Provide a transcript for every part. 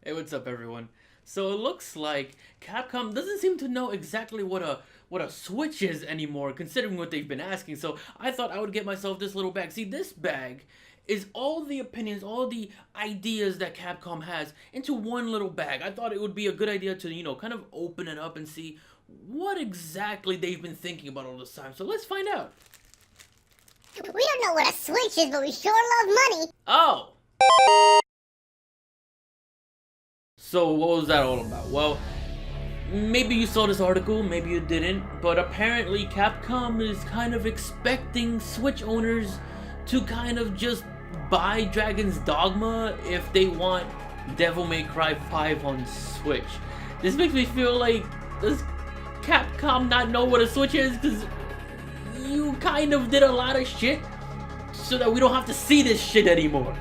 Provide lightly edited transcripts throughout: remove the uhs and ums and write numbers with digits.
Hey, what's up, everyone? So it looks like Capcom doesn't seem to know exactly what a Switch is anymore, considering what they've been asking. So I thought I would get myself this little bag. See, this bag is all the opinions, all the ideas that Capcom has into one little bag. I thought it would be a good idea to, kind of open it up and see what exactly they've been thinking about all this time. So let's find out. We don't know what a Switch is, but we sure love money. Oh! So what was that all about? Well, maybe you saw this article, maybe you didn't, but apparently Capcom is kind of expecting Switch owners to kind of just buy Dragon's Dogma if they want Devil May Cry 5 on Switch. This makes me feel like, does Capcom not know what a Switch is? Because you kind of did a lot of shit so that we don't have to see this shit anymore.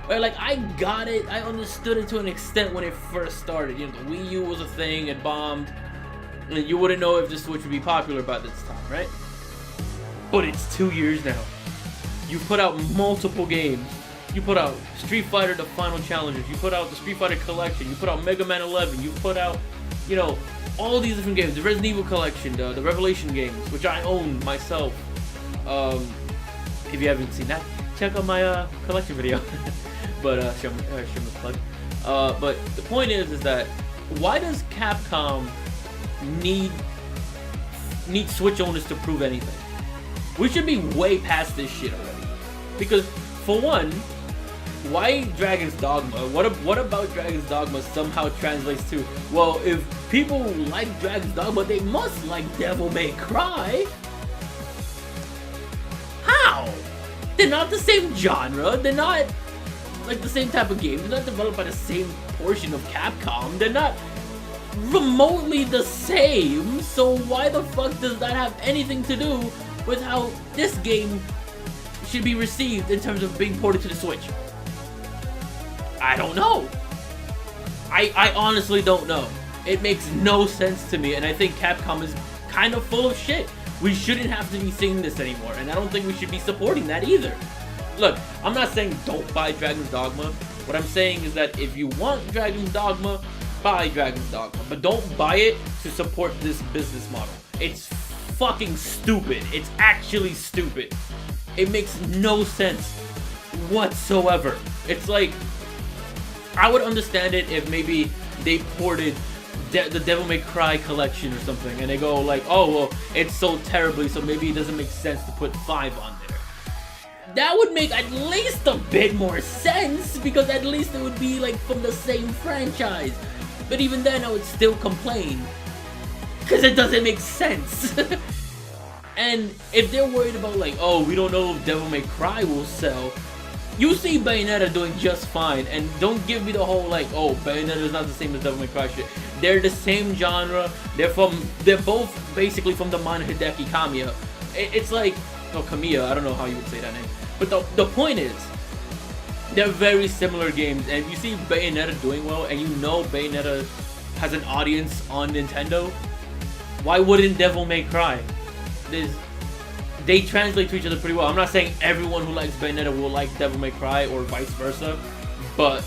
Right, like, I got it, I understood it to an extent when it first started. The Wii U was a thing, it bombed, and you wouldn't know if the Switch would be popular by this time, right? But it's 2 years now. You put out multiple games. You put out Street Fighter: The Final Challengers, you put out the Street Fighter Collection, you put out Mega Man 11, you put out, all these different games, the Resident Evil Collection, the Revelation games, which I own myself. If you haven't seen that, check out my collection video. But shameless plug. But the point is that why does Capcom need Switch owners to prove anything? We should be way past this shit already. Because for one, why Dragon's Dogma? What about Dragon's Dogma somehow translates to, well, if people like Dragon's Dogma, they must like Devil May Cry? How? They're not the same genre. They're not like the same type of game. They're not developed by the same portion of Capcom. They're not remotely the same. So why the fuck does that have anything to do with how this game should be received in terms of being ported to the Switch? I don't know. I honestly don't know. It makes no sense to me, and I think Capcom is kind of full of shit. We shouldn't have to be seeing this anymore, and I don't think we should be supporting that either. Look, I'm not saying don't buy Dragon's Dogma. What I'm saying is that if you want Dragon's Dogma, buy Dragon's Dogma. But don't buy it to support this business model. It's fucking stupid. It's actually stupid. It makes no sense whatsoever. It's like, I would understand it if maybe they ported the Devil May Cry collection or something, and they go like, oh, well, it's so terribly, so maybe it doesn't make sense to put 5 on there. That would make at least a bit more sense, because at least it would be like from the same franchise. But even then, I would still complain, because it doesn't make sense. And if they're worried about like, oh, we don't know if Devil May Cry will sell, you see Bayonetta doing just fine, and don't give me the whole like, oh, Bayonetta is not the same as Devil May Cry shit. They're the same genre. They're both basically from the mind of Hideki Kamiya. It's like, oh, Kamiya, I don't know how you would say that name. But the point is, they're very similar games, and if you see Bayonetta doing well, and you know Bayonetta has an audience on Nintendo, why wouldn't Devil May Cry? They translate to each other pretty well. I'm not saying everyone who likes Bayonetta will like Devil May Cry or vice versa, but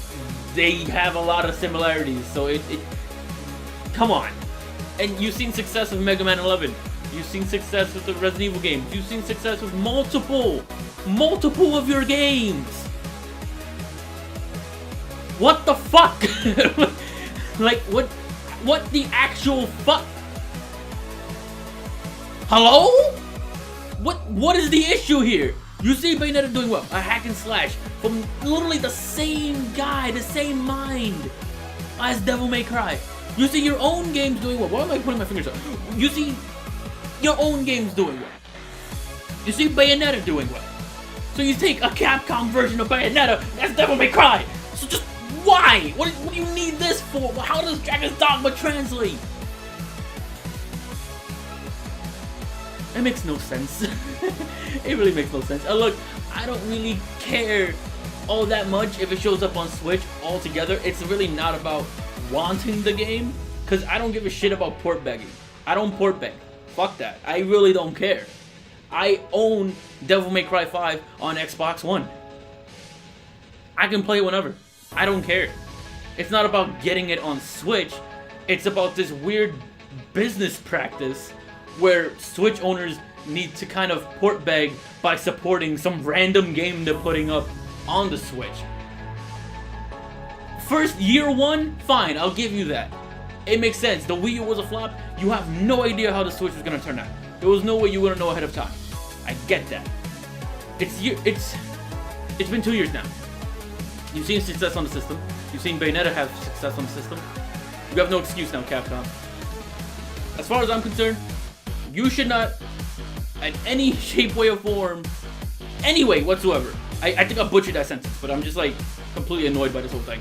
they have a lot of similarities, so it come on. And you've seen success with Mega Man 11. You've seen success with the Resident Evil games. You've seen success with multiple of your games. What the fuck? Like, what the actual fuck? Hello? What is the issue here? You see Bayonetta doing well, a hack and slash from literally the same guy, the same mind as Devil May Cry. You see your own games doing well. Why am I putting my fingers up? You see your own games doing well. You see Bayonetta doing well. So you take a Capcom version of Bayonetta, that's Devil May Cry. So just why? What do you need this for? How does Dragon's Dogma translate? It makes no sense. It really makes no sense. Look, I don't really care all that much if it shows up on Switch altogether. It's really not about wanting the game, because I don't give a shit about port begging. I don't port beg. Fuck that. I really don't care. I own Devil May Cry 5 on Xbox One. I can play it whenever. I don't care. It's not about getting it on Switch. It's about this weird business practice where Switch owners need to kind of port beg by supporting some random game they're putting up on the Switch. First, year one, fine, I'll give you that. It makes sense. The Wii U was a flop. You have no idea how the Switch was gonna turn out. There was no way you were gonna know ahead of time. I get that. It's been 2 years now. You've seen success on the system. You've seen Bayonetta have success on the system. You have no excuse now, Capcom. As far as I'm concerned, you should not, in any shape, way, or form, any way whatsoever. I think I butchered that sentence, but I'm just like completely annoyed by this whole thing.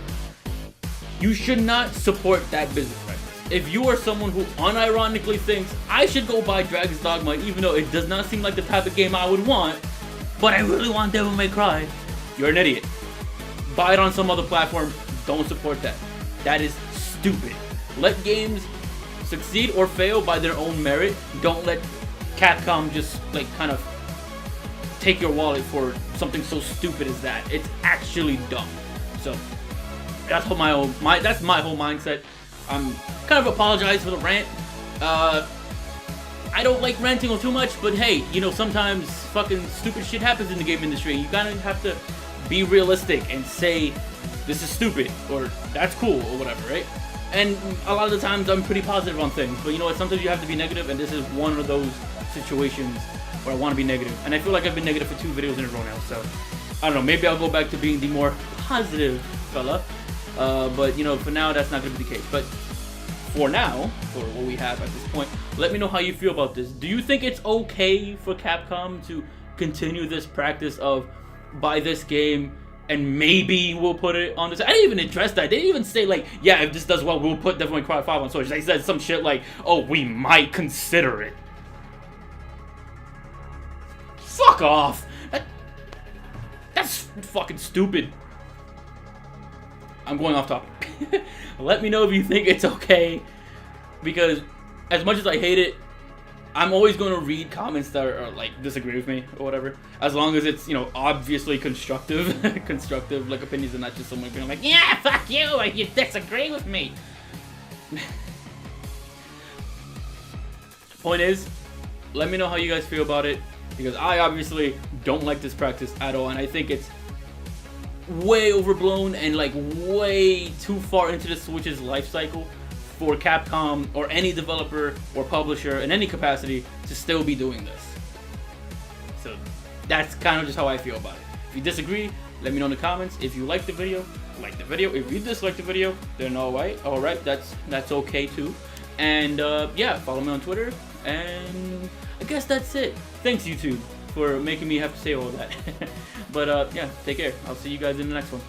You should not support that business practice. If you are someone who unironically thinks I should go buy Dragon's Dogma even though it does not seem like the type of game I would want, but I really want Devil May Cry, you're an idiot. Buy it on some other platform. Don't support that. That is stupid. Let games succeed or fail by their own merit. Don't let Capcom just like kind of take your wallet for something so stupid as that. It's actually dumb. So that's my whole mindset. I'm kind of apologize for the rant. I don't like ranting on too much, but hey, you know, sometimes fucking stupid shit happens in the game industry. You kind of have to be realistic and say this is stupid or that's cool or whatever, right? And a lot of the times I'm pretty positive on things, but you know what? Sometimes you have to be negative, and this is one of those situations where I want to be negative. And I feel like I've been negative for 2 videos in a row now, so I don't know. Maybe I'll go back to being the more positive fella. But you know, for now, that's not going to be the case. But for now, for what we have at this point, let me know how you feel about this. Do you think it's okay for Capcom to continue this practice of buy this game and maybe we'll put it on this? I didn't even address that. They didn't even say like, yeah, if this does well, we'll put Devil May Cry 5 on Switch. They said some shit like, oh, we might consider it. Fuck off. That's fucking stupid. I'm going off topic. Let me know if you think it's okay, because as much as I hate it, I'm always going to read comments that are like disagree with me or whatever, as long as it's, you know, obviously constructive, constructive like opinions, and not just someone being like, yeah, fuck you disagree with me. Point is, let me know how you guys feel about it, because I obviously don't like this practice at all, and I think it's way overblown and like way too far into the Switch's life cycle for Capcom or any developer or publisher in any capacity to still be doing this. So that's kind of just how I feel about it. If you disagree, let me know in the comments. If you like the video, like the video. If you dislike the video, then alright, that's okay too. And yeah, follow me on Twitter, and I guess that's it. Thanks, YouTube, for making me have to say all that. But yeah, take care. I'll see you guys in the next one.